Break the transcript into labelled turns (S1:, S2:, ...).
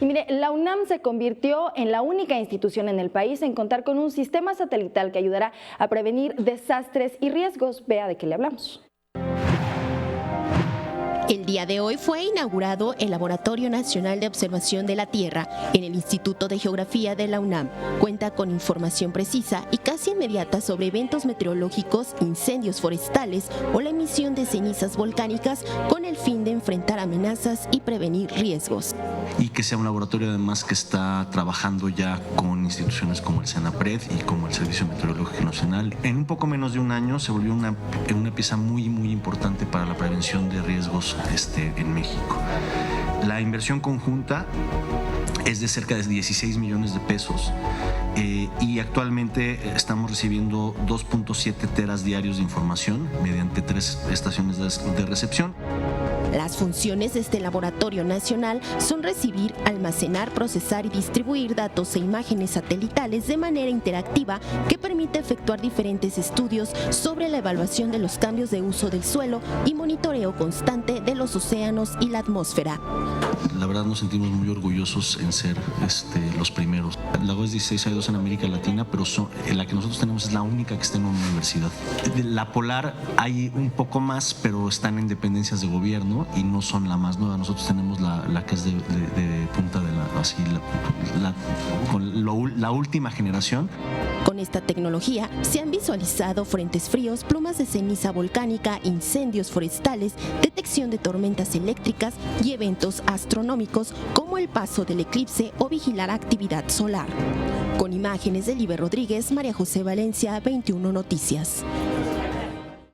S1: Y mire, la UNAM se convirtió en la única institución en el país en contar con un sistema satelital que ayudará a prevenir desastres y riesgos. Vea de qué le hablamos.
S2: El día de hoy fue inaugurado el Laboratorio Nacional de Observación de la Tierra en el Instituto de Geografía de la UNAM. Cuenta con información precisa y casi inmediata sobre eventos meteorológicos, incendios forestales o la emisión de cenizas volcánicas con el fin de enfrentar amenazas y prevenir riesgos.
S3: Y que sea un laboratorio además que está trabajando ya con instituciones como el CENAPRED y como el Servicio Meteorológico Nacional. En un poco menos de un año se volvió una pieza muy importante para la prevención de riesgos en México. La inversión conjunta es de cerca de 16 millones de pesos y actualmente estamos recibiendo 2.7 teras diarios de información mediante 3 estaciones de recepción.
S2: Las funciones de este laboratorio nacional son recibir, almacenar, procesar y distribuir datos e imágenes satelitales de manera interactiva que permite efectuar diferentes estudios sobre la evaluación de los cambios de uso del suelo y monitoreo constante de los océanos y la atmósfera.
S3: La verdad nos sentimos muy orgullosos en ser los primeros. La OES 16 hay 2 en América Latina, pero la que nosotros tenemos es la única que está en una universidad. La Polar hay un poco más, pero están en dependencias de gobierno y no son la más nueva. Nosotros tenemos la que es de punta de la última generación.
S2: Con esta tecnología se han visualizado frentes fríos, plumas de ceniza volcánica, incendios forestales, detección de tormentas eléctricas y eventos astronómicos como el paso del eclipse o vigilar actividad solar. Con imágenes de Liber Rodríguez, María José Valencia, 21 Noticias.